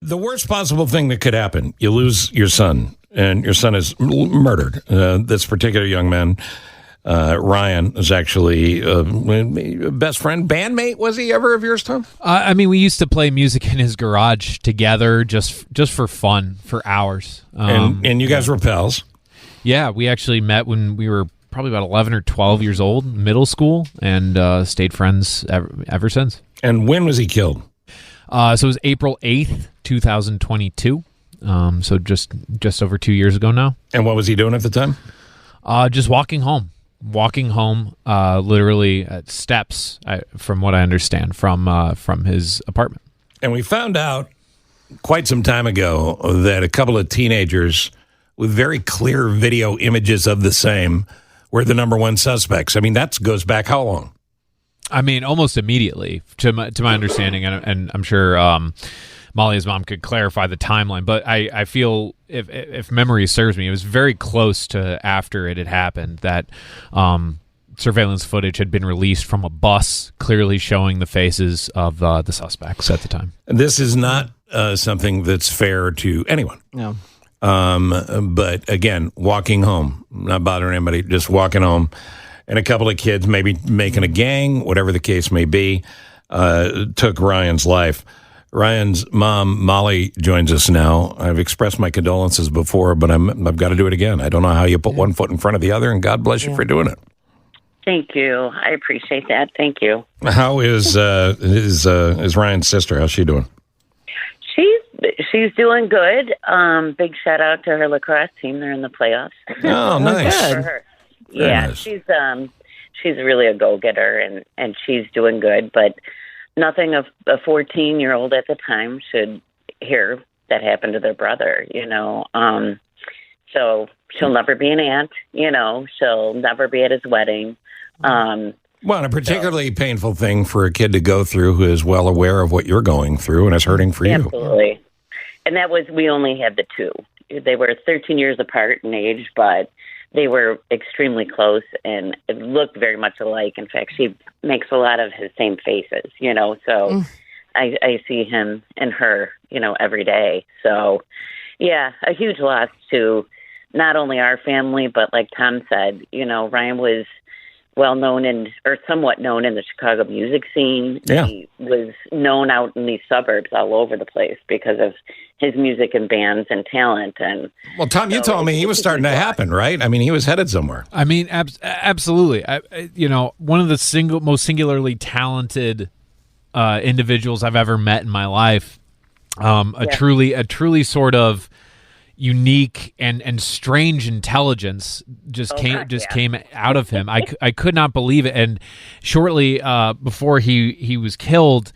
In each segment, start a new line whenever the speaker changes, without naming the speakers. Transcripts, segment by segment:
The worst possible thing that could happen, you lose your son, and your son is murdered. This particular young man, Ryan, is actually a best friend, bandmate. Was he ever of yours, Tom?
I mean, we used to play music in his garage together, just for fun, for hours.
And you guys were pals.
Yeah, we actually met when we were probably about 11 or 12 years old, middle school, and stayed friends ever since.
And when was he killed?
So it was April 8th, 2022. So just over 2 years ago now.
And what was he doing at the time?
Just walking home, literally at steps, from what I understand, from his apartment.
And we found out quite some time ago that a couple of teenagers with very clear video images of the same were the number one suspects. I mean, that goes back how long?
I mean, almost immediately, to my understanding, and I'm sure Molly's mom could clarify the timeline. But I feel, if memory serves me, it was very close to after it had happened that surveillance footage had been released from a bus, clearly showing the faces of the suspects at the time.
This is not something that's fair to anyone.
No.
But again, walking home, not bothering anybody, just walking home. And a couple of kids maybe making a gang, whatever the case may be, took Ryan's life. Ryan's mom, Molly, joins us now. I've expressed my condolences before, but I've got to do it again. I don't know how you put one foot in front of the other, and God bless you for doing it.
Thank you. I appreciate that. Thank you.
How is Ryan's sister? How's she doing?
She's doing good. Big shout out to her lacrosse team. They're in the playoffs.
Oh, nice.
For her. Yeah, nice. She's really a go-getter, and she's doing good, but nothing of a 14-year-old at the time should hear that happened to their brother, So she'll never be an aunt, she'll never be at his wedding.
Well, a particularly painful thing for a kid to go through who is well aware of what you're going through and is hurting for you.
Absolutely. And we only had the two. They were 13 years apart in age, but they were extremely close and it looked very much alike. In fact, she makes a lot of his same faces, so I see him and her, every day. So, yeah, a huge loss to not only our family, but like Tom said, Ryan was well-known or somewhat known in the Chicago music scene.
Yeah.
He was known out in these suburbs all over the place because of his music and bands and talent. And
well, Tom, you told me he was starting to happen, right? I mean, he was headed somewhere.
I mean, absolutely. One of the most singularly talented individuals I've ever met in my life. A truly sort of unique and strange intelligence came out of him. I could not believe it. And shortly before he was killed,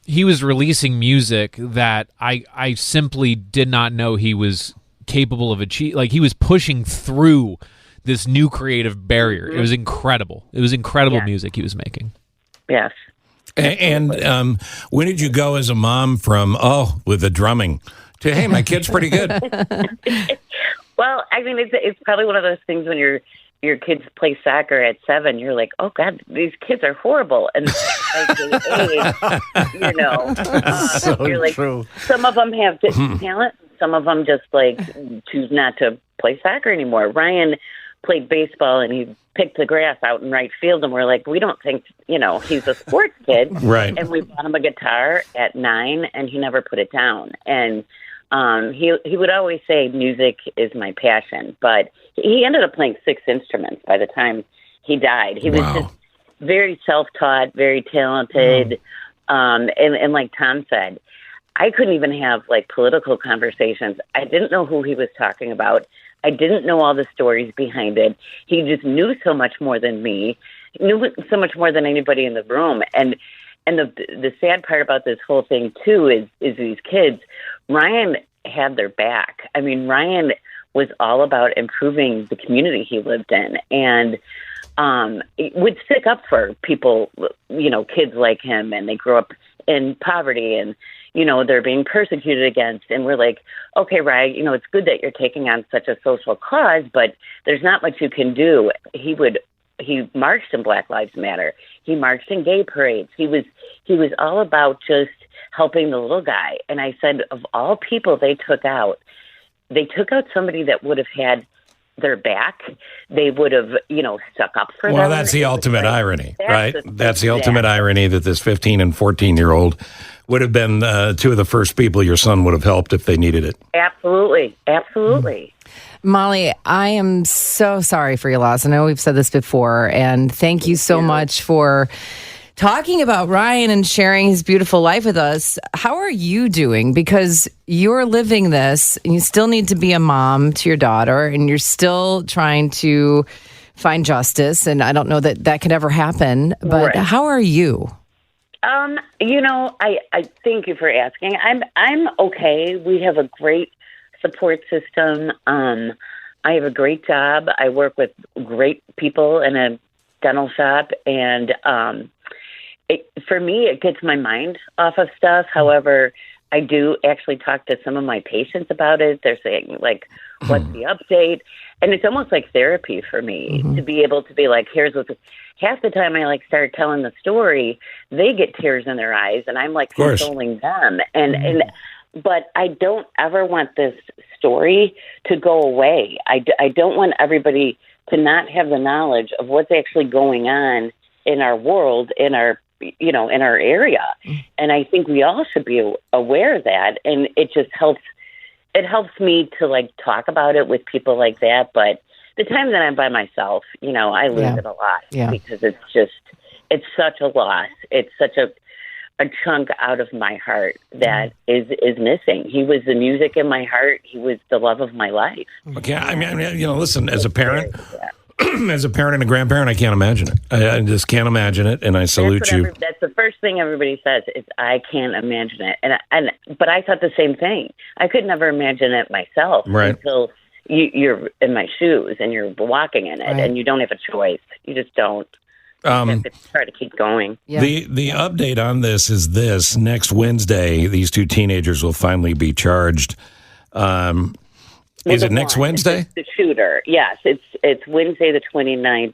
he was releasing music that I simply did not know he was capable of achieving. Like, he was pushing through this new creative barrier. It was incredible. It was incredible music he was making.
Yes.
And when did you go as a mom from with the drumming to, hey, my kid's pretty good?
Well, I mean, it's probably one of those things when your kids play soccer at 7, you're like, oh God, these kids are horrible, and as they age,
So
you're like,
true.
Some of them have talent, some of them just choose not to play soccer anymore. Ryan played baseball and he picked the grass out in right field, and we're like, we don't think he's a sports kid,
right?
And we bought him a guitar at 9, and he never put it down. And he would always say music is my passion, but he ended up playing 6 instruments by the time he died. He was just very self-taught, very talented, and like Tom said, I couldn't even have political conversations. I didn't know who he was talking about. I didn't know all the stories behind it. He just knew so much more than me, knew so much more than anybody in the room. And the sad part about this whole thing, too, is these kids, Ryan had their back. I mean, Ryan was all about improving the community he lived in and would stick up for people, kids like him, and they grew up in poverty and, they're being persecuted against. And we're like, okay, Ryan, it's good that you're taking on such a social cause, but there's not much you can do. He marched in Black Lives Matter. He marched in gay parades. He was all about just helping the little guy. And I said, of all people they took out somebody that would have had their back. They would have, stuck up for them.
Well, that's the ultimate irony, right? That's the ultimate irony, that this 15 and 14-year-old would have been two of the first people your son would have helped if they needed it.
Absolutely. Absolutely.
Molly, I am so sorry for your loss. I know we've said this before, and thank you so much for talking about Ryan and sharing his beautiful life with us. How are you doing? Because you're living this, and you still need to be a mom to your daughter, and you're still trying to find justice. And I don't know that that could ever happen, but how are you?
I thank you for asking. I'm okay. We have a great support system. I have a great job. I work with great people in a dental shop, and for me, it gets my mind off of stuff. However, I do actually talk to some of my patients about it. They're saying, like, what's the update? And it's almost like therapy for me to be able to be like, here's what half the time I start telling the story, they get tears in their eyes, and I'm like consoling them. But I don't ever want this story to go away. I don't want everybody to not have the knowledge of what's actually going on in our world, in our area. And I think we all should be aware of that. And it just helps. It helps me to talk about it with people like that. But the time that I'm by myself, I lose it a lot because it's such a loss. It's such a chunk out of my heart that is missing. He was the music in my heart. He was the love of my life.
Okay, I mean, listen, as a parent, as a parent and a grandparent, I can't imagine it. I just can't imagine it, and I salute you.
That's the first thing everybody says is, I can't imagine it. But I thought the same thing. I could never imagine it myself until you're in my shoes and you're walking in it, and you don't have a choice. You just don't. You have to try to keep going.
Yeah. The update on this is this. Next Wednesday, these two teenagers will finally be charged. Is it next Wednesday?
It's the shooter. Yes, it's Wednesday the 29th.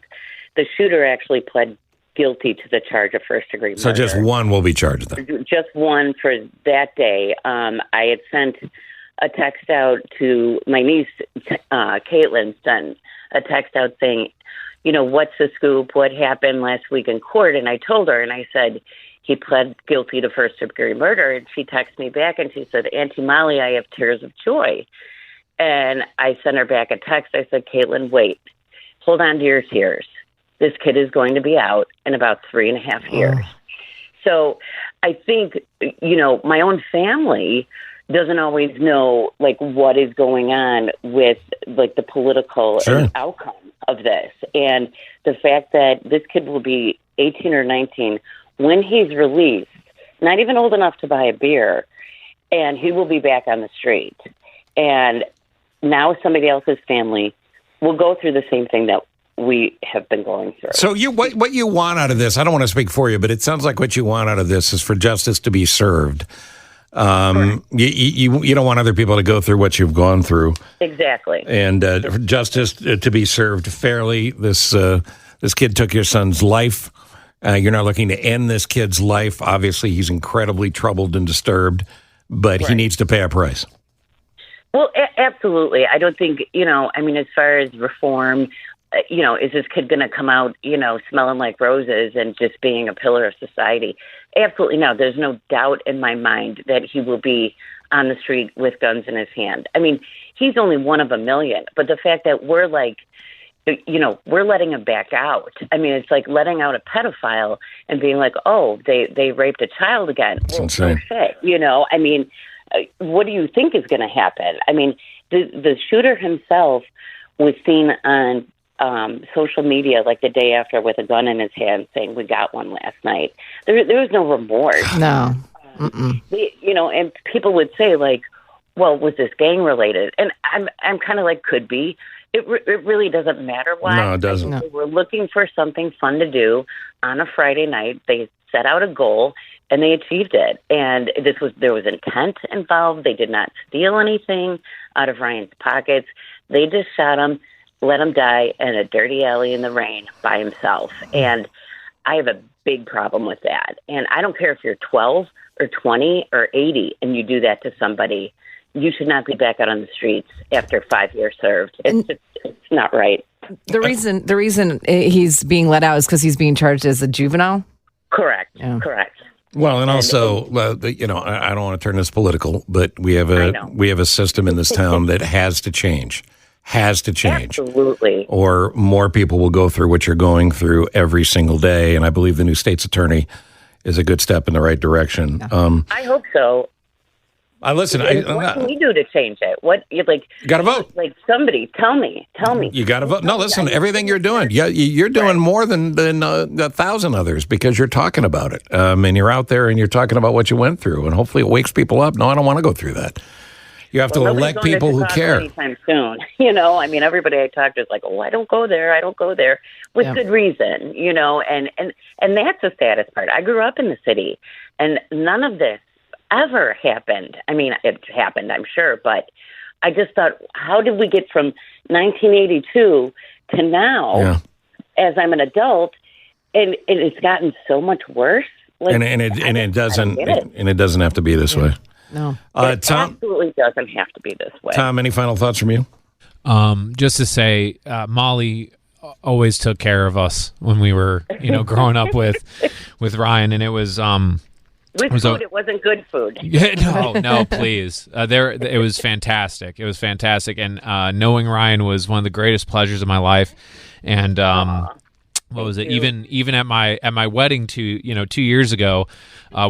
The shooter actually pled guilty to the charge of first-degree murder.
So just one will be charged then?
Just one for that day. I had sent a text out to my niece, Caitlin, sent a text out saying, what's the scoop? What happened last week in court? And I told her, and I said, he pled guilty to first-degree murder. And she texted me back, and she said, Auntie Molly, I have tears of joy. And I sent her back a text. I said, Caitlin, wait. Hold on to your tears. This kid is going to be out in about 3.5 years. So I think, my own family doesn't always know, what is going on with, the political outcome of this. And the fact that this kid will be 18 or 19 when he's released, not even old enough to buy a beer, and he will be back on the street. And now somebody else's family will go through the same thing that we have been going through.
So what you want out of this, I don't want to speak for you, but it sounds like what you want out of this is for justice to be served. You don't want other people to go through what you've gone through.
Exactly.
And justice to be served fairly. This kid took your son's life. You're not looking to end this kid's life. Obviously, he's incredibly troubled and disturbed, but he needs to pay a price.
Well, absolutely. I don't think, as far as reform, is this kid going to come out, smelling like roses and just being a pillar of society? Absolutely no. There's no doubt in my mind that he will be on the street with guns in his hand. I mean, he's only one of a million. But the fact that we're we're letting him back out. I mean, it's like letting out a pedophile and being like, oh, they raped a child again.
That's insane.
Shit, I mean, what do you think is going to happen? I mean, the shooter himself was seen on social media the day after with a gun in his hand saying, we got one last night. There was no remorse.
No.
And people would say well, was this gang related? And I'm kind of could be. It really doesn't matter why.
No, it doesn't.
They were looking for something fun to do on a Friday night. They set out a goal and they achieved it. And there was intent involved. They did not steal anything out of Ryan's pockets. They just shot him, let him die in a dirty alley in the rain by himself. And I have a big problem with that. And I don't care if you're 12 or 20 or 80 and you do that to somebody, you should not be back out on the streets after 5 years served. It's not right.
The reason he's being let out is because he's being charged as a juvenile?
Correct.
Yeah.
Correct.
Well, and also, I don't want to turn this political, but we have a system in this town that has to change.
Absolutely.
Or more people will go through what you're going through every single day. And I believe the new state's attorney is a good step in the right direction.
Yeah. I hope so.
What
can we do to change it? You
got to vote.
Like somebody, tell me.
You got to vote. No, listen, everything you're doing, you're doing more than 1,000 others because you're talking about it. And you're out there and you're talking about what you went through. And hopefully it wakes people up. No, I don't want to go through that. You have to elect people who care.
Anytime soon. Everybody I talk to is like, oh, I don't go there. With good reason, and that's the saddest part. I grew up in the city and none of this ever happened. I mean, it happened, I'm sure, but I just thought, how did we get from 1982 to now as I'm an adult, and it's gotten so much worse?
It doesn't have to be this way.
No.
It
Tom,
absolutely doesn't have to be this way.
Tom, any final thoughts from you?
Just to say, Molly always took care of us when we were, growing up with Ryan, and it was
it wasn't good food.
No, please. It was fantastic. It was fantastic, and knowing Ryan was one of the greatest pleasures of my life. And what was it? Even at my wedding 2 years ago,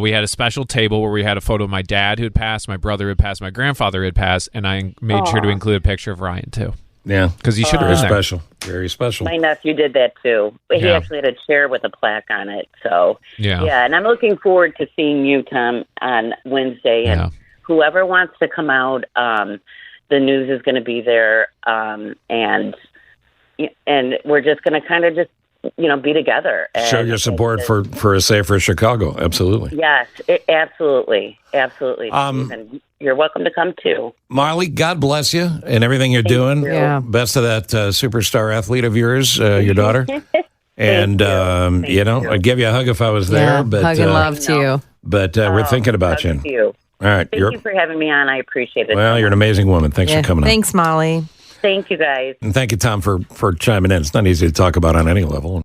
we had a special table where we had a photo of my dad who had passed, my brother who had passed, my grandfather who had passed, and I made sure to include a picture of Ryan too.
Yeah,
because he should have been there.
Special, very special.
My nephew did that too. He actually had a chair with a plaque on it. So yeah, and I'm looking forward to seeing you, Tom, on Wednesday. And whoever wants to come out, the news is going to be there, and we're just going to kind of just be together. And
show your support for a safer Chicago. Absolutely.
Yes, absolutely. And you're welcome to come too.
Molly, God bless you and everything you're doing.
You.
Yeah.
Best of that superstar athlete of yours, your daughter. And, I'd give you a hug if I was there. But,
hug and love to you.
But we're thinking about you.
You.
All right.
Thank you for having me on. I appreciate it.
Well, you're an amazing woman. Thanks for coming on.
Thanks, Molly.
Thank you, guys.
And thank you, Tom, for chiming in. It's not easy to talk about on any level.